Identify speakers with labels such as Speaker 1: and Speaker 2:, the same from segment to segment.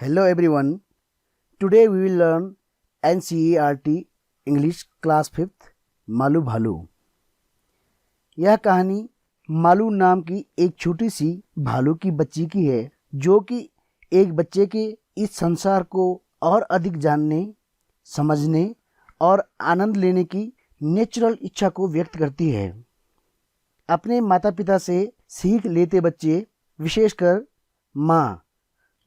Speaker 1: Hello everyone. Today we will learn NCERT English Class 5th Malu भालू। यह कहानी मालू नाम की एक छोटी सी भालू की बच्ची की है, जो कि एक बच्चे के इस संसार को और अधिक जानने, समझने और आनंद लेने की नेचुरल इच्छा को व्यक्त करती है। अपने माता पिता से सीख लेते बच्चे, विशेषकर माँ,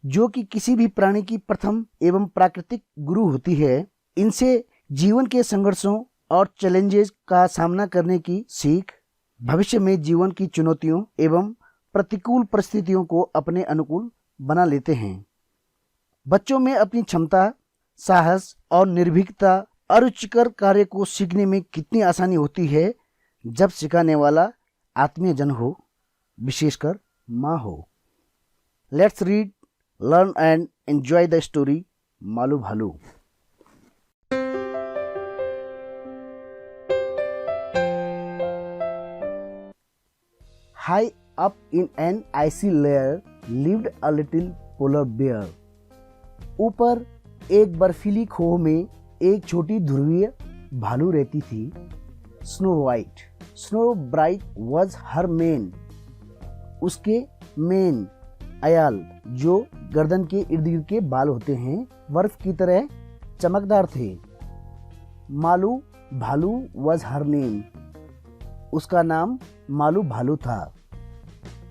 Speaker 1: जो कि किसी भी प्राणी की प्रथम एवं प्राकृतिक गुरु होती है, इनसे जीवन के संघर्षों और चैलेंजेस का सामना करने की सीख, भविष्य में जीवन की चुनौतियों एवं प्रतिकूल परिस्थितियों को अपने अनुकूल बना लेते हैं। बच्चों में अपनी क्षमता, साहस और निर्भीकता अरुचिकर कार्य को सीखने में कितनी आसानी होती है जब सिखाने वाला आत्मीयजन हो, विशेषकर माँ हो। Let's read, learn and enjoy the story Malu Bhalu. High up in an icy layer lived a little polar bear. ऊपर एक बर्फीली खोह में एक छोटी ध्रुवीय भालू रहती थी। Snow white, snow bright was her main. उसके मेन अयाल, जो गर्दन के इर्द गिर्द के बाल होते हैं, बर्फ की तरह चमकदार थे। मालू भालू वॉज हर नेम। उसका नाम मालू भालू था।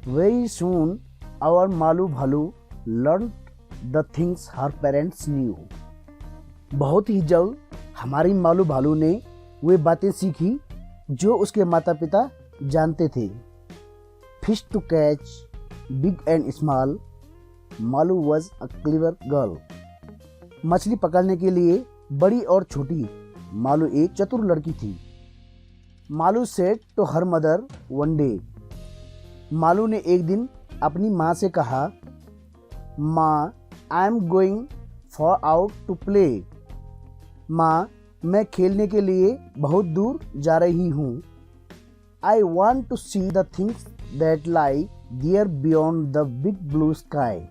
Speaker 1: वेरी सून आवर मालू भालू learn the things her parents new. बहुत ही जल्द हमारी मालू भालू ने वे बातें सीखी जो उसके माता पिता जानते थे। Fish to catch, big and small, Malu was a clever girl. मछली पकड़ने के लिए बड़ी और छोटी, मालू एक चतुर लड़की थी। Malu said to her mother one day. Malu ने एक दिन अपनी माँ से कहा, माँ, I am going for out to play. माँ, मैं खेलने के लिए बहुत दूर जा रही हूँ। I want to see the things that lie there beyond the big blue sky.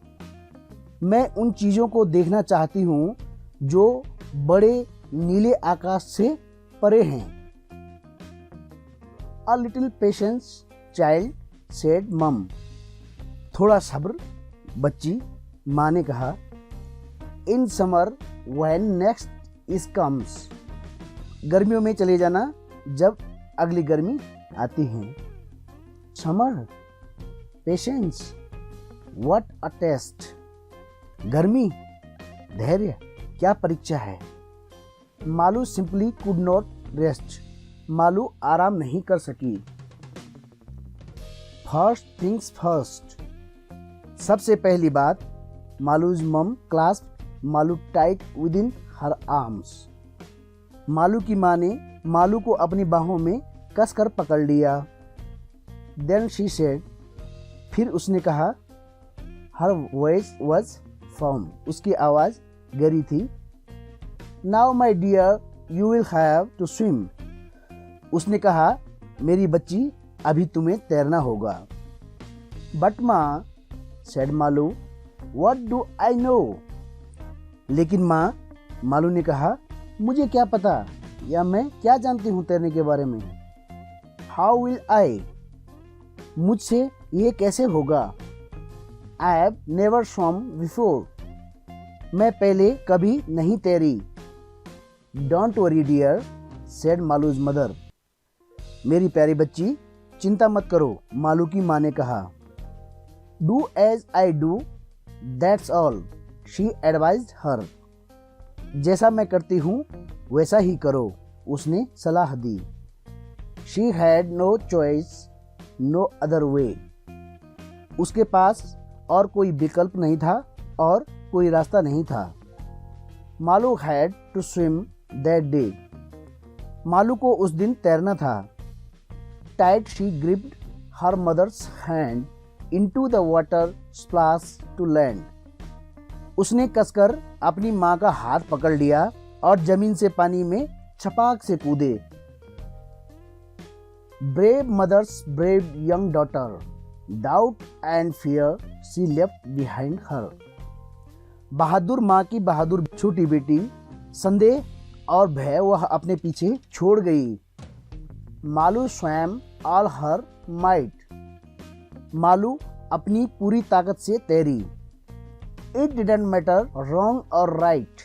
Speaker 1: मैं उन चीज़ों को देखना चाहती हूँ जो बड़े नीले आकाश से परे हैं। A little patience child said mum. थोड़ा सब्र बच्ची, माँ ने कहा। In summer when next is comes. गर्मियों में चले जाना जब अगली गर्मी आती है। Summer, patience, what a test. गर्मी, धैर्य, क्या परीक्षा है। Malu simply could not rest. Malu आराम नहीं कर सकी। First things first. सबसे पहली बात, Malu's mum clasped Malu tight within her arms. Malu की माँ ने मालू को अपनी बाहों में कसकर पकड़ लिया। देन शी सेड, फिर उसने कहा, हर वॉइस वॉज फर्म। उसकी आवाज़ गहरी थी। Now my dear, you will have to swim. उसने कहा, मेरी बच्ची, अभी तुम्हें तैरना होगा। बट माँ, said Malu, what do I know. लेकिन माँ, मालू ने कहा, मुझे क्या पता, या मैं क्या जानती हूँ तैरने के बारे में। How will I. मुझसे ये कैसे होगा। I have never swum before. मैं पहले कभी नहीं तैरी। Don't worry dear, said Malu's mother. मेरी प्यारी बच्ची, चिंता मत करो, मालू की माँ ने कहा। Do as I do, that's all, she advised her. जैसा मैं करती हूँ वैसा ही करो, उसने सलाह दी। She had no choice, no other way. उसके पास और कोई विकल्प नहीं था और कोई रास्ता नहीं था। Malu had to swim that day. Malu को उस दिन तैरना था। Tight she gripped her mother's hand into the water splash to land. उसने कसकर अपनी माँ का हाथ पकड़ लिया और जमीन से पानी में छपाक से कूदे। Brave mother's brave young daughter, doubt and fear she left behind her. बहादुर माँ की बहादुर छोटी बेटी संदेह और भय वह अपने पीछे छोड़ गई। मालू स्वयं ऑल हर माइट, मालू अपनी पूरी ताकत से तैरी। इट डिडंट मैटर रॉन्ग और राइट,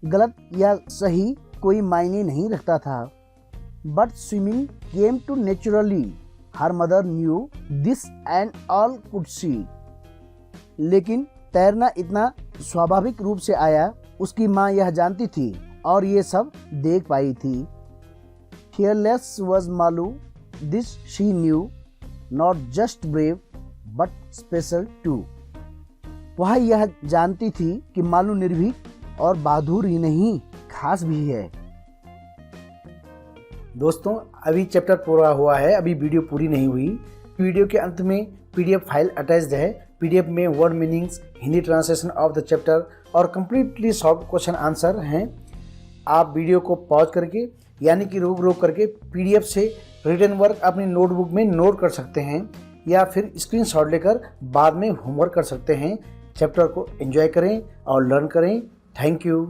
Speaker 1: गलत या सही कोई मायने नहीं रखता था। But swimming came to naturally, her mother knew this and all could see. लेकिन तैरना इतना स्वाभाविक रूप से आया, उसकी माँ यह जानती थी और ये सब देख पाई थी। Fearless was Malu, this she knew, not just brave but special too. वह यह जानती थी कि मालू निर्भीक और बहादुर ही नहीं, खास भी है। दोस्तों, अभी चैप्टर पूरा हुआ है, अभी वीडियो पूरी नहीं हुई। वीडियो के अंत में पीडीएफ फाइल अटैच्ड है। पीडीएफ में word meanings, Hindi translation of the chapter और कंप्लीटली सॉल्व क्वेश्चन आंसर हैं। आप वीडियो को पॉज करके यानी कि रोक करके पीडीएफ से रिटन वर्क अपनी नोटबुक में नोट कर सकते हैं या फिर स्क्रीनशॉट लेकर बाद में होमवर्क कर सकते हैं। चैप्टर को एंजॉय करें और लर्न करें। Thank you.